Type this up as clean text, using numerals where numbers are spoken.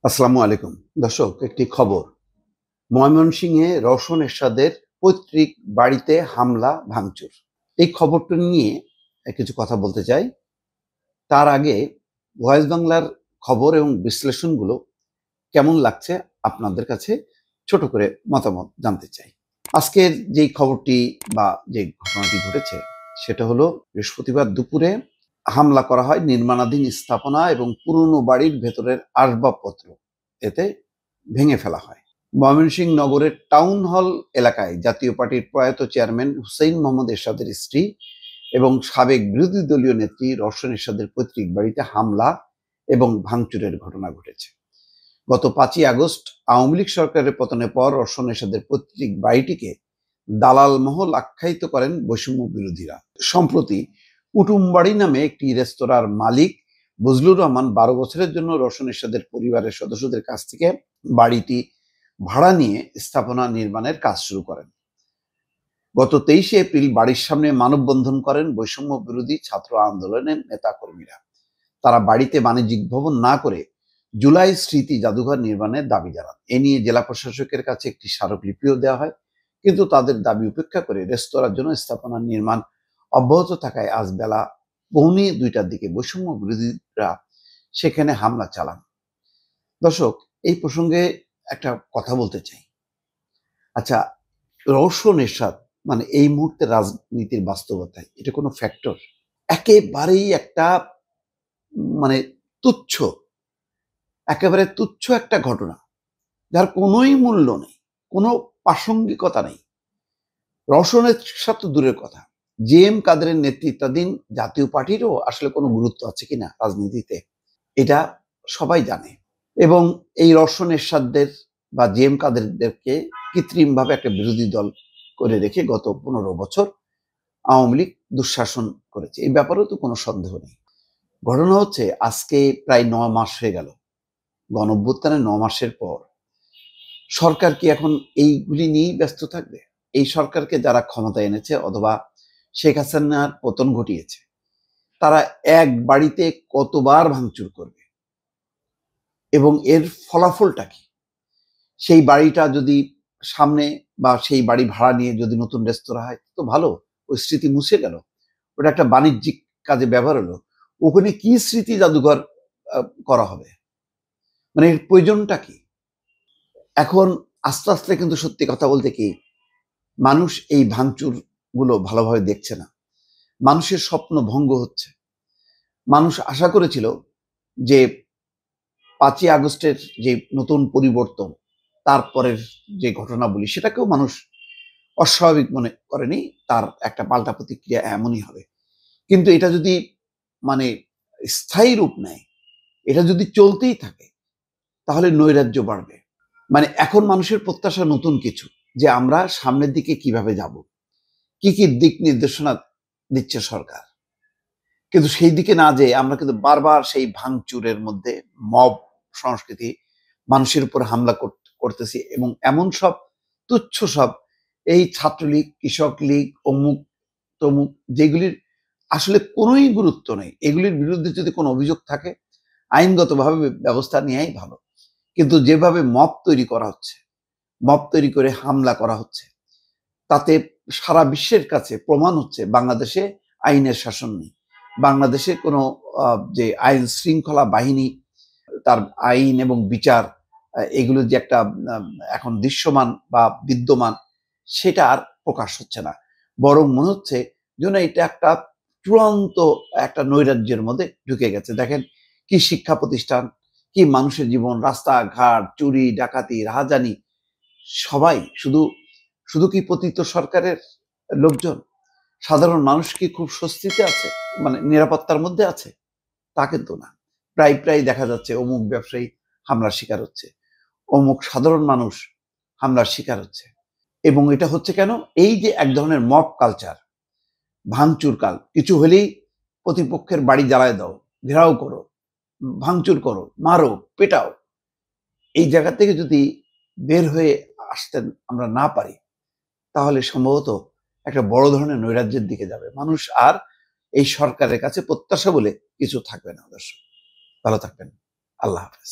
আসসালামু আলাইকুম। দর্শক, একটি খবর। ময়মনসিংহে রওশন এরশাদের পৈতৃক বাড়িতে হামলা ভাঙচুর। এই খবরটা নিয়ে কিছু কথা বলতে চাই। তার আগে ভয়েস বাংলার খবর এবং বিশ্লেষণগুলো কেমন লাগছে আপনাদের কাছে ছোট করে মতামত জানতে চাই। আজকের যেই খবরটি বা যে ঘটনাটি ঘটেছে সেটা হলো বৃহস্পতিবার দুপুরে হামলা করা হয় নির্মাণাধীন স্থাপনা এবং পুরনো বাড়ির ভেতরের আসবাবপত্র এতে ভেঙে ফেলা হয়। ময়মনসিংহ নগরের টাউন হল এলাকায় জাতীয় পার্টির প্রয়াত চেয়ারম্যান হুসেইন মোহাম্মদ এরশাদের স্ত্রী এবং সাবেক বিরোধী দলীয় নেত্রী রওশন এরশাদের পৈতৃক বাড়িতে হামলা এবং ভাঙচুরের ঘটনা ঘটেছে। গত 5ই আগস্ট আওয়ামী লীগ সরকারের পতনের পর রওশন এরশাদের পৈতৃক বাড়িটিকে দালাল মহল আখ্যায়িত করেন বৈষম্য বিরোধীরা। সম্প্রতি কুটুমবাড়ি নামে একটি রেস্তোরাঁর মালিক বজলুর রহমান 12 বছরের জন্য রওশন এরশাদের পরিবারের সদস্যদের কাছ থেকে বাড়িটি ভাড়া নিয়ে স্থাপনা নির্মাণের কাজ শুরু করেন। গত 23শে এপ্রিল বাড়ির সামনে মানববন্ধন করেন বৈষম্য বিরোধী ছাত্র আন্দোলনের নেতাকর্মীরা। তারা বাড়িতে বাণিজ্যিক ভবন না করে জুলাই স্মৃতি জাদুঘর নির্মাণের দাবি জানান। এ নিয়ে জেলা প্রশাসকের কাছে একটি স্মারকলিপিও দেওয়া হয়, কিন্তু তাদের দাবি উপেক্ষা করে রেস্তোরাঁর জন্য স্থাপনা নির্মাণ অব্যাহত থাকায় আজ বেলা 1:45টার দিকে বৈষম্য বিরোধীরা সেখানে হামলা চালান। দর্শক, এই প্রসঙ্গে একটা কথা বলতে চাই। আচ্ছা, রওশন এরশাদ মানে এই মুহূর্তে রাজনীতির বাস্তবতায় এটা কোনো ফ্যাক্টর? একেবারেই একটা মানে তুচ্ছ, একেবারে তুচ্ছ একটা ঘটনা, যার কোনোই মূল্য নেই, কোনো প্রাসঙ্গিকতা নেই। রওশন এরশাদ তো দূরের কথা, JM কাদেরের নেতৃত্বাধীন জাতীয় পার্টিরও আসলে কোনো গুরুত্ব আছে কিনা রাজনীতিতে, এটা সবাই জানে। এবং এই রওশন এরশাদদের বা JM কাদেরদেরকে কৃত্রিমভাবে একটা বিরোধী দল করে রেখে গত 15 বছর আওয়ামী লীগ দুঃশাসন করেছে, এই ব্যাপারেও তো কোনো সন্দেহ নেই। ঘটনা হচ্ছে, আজকে প্রায় 9 মাস হয়ে গেল গণঅভ্যুত্থানের 9 মাসের পর সরকার কি এখন এইগুলি নিয়েই ব্যস্ত থাকবে? এই সরকারকে যারা ক্ষমতায় এনেছে অথবা শেখ হাসিনার পতন ঘটিয়েছে, তারা এক বাড়িতে কতবার ভাঙচুর করবে এবং এর ফলাফলটা কি? সেই বাড়িটা যদি সামনে বা সেই বাড়ি ভাড়া নিয়ে যদি নতুন রেস্তোরাঁ হয় তো ভালো, ওই স্মৃতি মুছে গেল, ওটা একটা বাণিজ্যিক কাজে ব্যবহার হলো। ওখানে কি স্মৃতি জাদুঘর করা হবে? মানে এর প্রয়োজনটা কি? এখন আস্তে আস্তে কিন্তু সত্যি কথা বলতে কি, মানুষ এই ভাঙচুর গুলো ভালোভাবে দেখছে না। মানুষের স্বপ্ন ভঙ্গ হচ্ছে। মানুষ আশা করেছিল যে 5ই আগস্টের যে নতুন পরিবর্তন, তারপরের যে ঘটনাবলী, সেটাকেও মানুষ অস্বাভাবিক মনে করেনি, তার একটা পাল্টা প্রতিক্রিয়া এমনই হবে। কিন্তু এটা যদি মানে স্থায়ী রূপ নেয়, এটা যদি চলতেই থাকে, তাহলে নৈরাজ্য বাড়বে। মানে এখন মানুষের প্রত্যাশা নতুন কিছু, যে আমরা সামনের দিকে কিভাবে যাব, কি কি দিক নির্দেশনা দিচ্ছে সরকার। কিন্তু সেই দিকে না যেয়ে আমরা কিন্তু বারবার সেই ভাঙচুরের মধ্যে মব সংস্কৃতি, মানুষের উপর হামলা করতেছি এবং এমন সব তুচ্ছ সব এই ছাত্রলীগ, কৃষক লীগ, অমুক তমুক, যেগুলির আসলে কোনোই গুরুত্ব নেই, এগুলির বিরুদ্ধে যদি কোনো অভিযোগ থাকে আইনগতভাবে ব্যবস্থা নেওয়াই ভালো। কিন্তু যেভাবে মব তৈরি করা হচ্ছে, মব তৈরি করে হামলা করা হচ্ছে, তাতে সারা বিশ্বের কাছে প্রমাণ হচ্ছে বাংলাদেশে আইনের শাসন নেই। বাংলাদেশে কোনো যে আইন শৃঙ্খলা বাহিনী, তার আইন এবং বিচার, এগুলো যে একটা এখন দৃশ্যমান বা বিদ্যমান, সেটা আর প্রকাশ হচ্ছে না। বরং মনে হচ্ছে যেন এটা একটা চূড়ান্ত একটা নৈরাজ্যের মধ্যে ঢুকে গেছে। দেখেন কি শিক্ষা প্রতিষ্ঠান, কি মানুষের জীবন, রাস্তাঘাট, চুরি ডাকাতি, রাহাজানি, সবাই শুধু শুধু কি পতিত সরকারের লোকজন? সাধারণ মানুষ কি খুব স্বস্তিতে আছে, মানে নিরাপত্তার মধ্যে আছে? তা কিন্তু না। প্রায় প্রায় দেখা যাচ্ছে অমুক ব্যবসায়ী হামলার শিকার হচ্ছে, অমুক সাধারণ মানুষ হামলার শিকার হচ্ছে। এবং এটা হচ্ছে কেন? এই যে এক ধরনের মব কালচার, ভাঙচুর কাল, কিছু হলেই প্রতিপক্ষের বাড়ি জ্বালায় দাও, ঘেরাও করো, ভাঙচুর করো, মারো, পেটাও। এই জায়গা থেকে যদি বের হয়ে আসতে আমরা না পারি, তাহলে সম্ভবত একটা বড় ধরনের নৈরাজ্যের দিকে যাবে মানুষ। আর এই সরকারের কাছে প্রত্যাশা বলে কিছু থাকবে না। দর্শক, ভালো থাকবেন। আল্লাহ হাফেজ।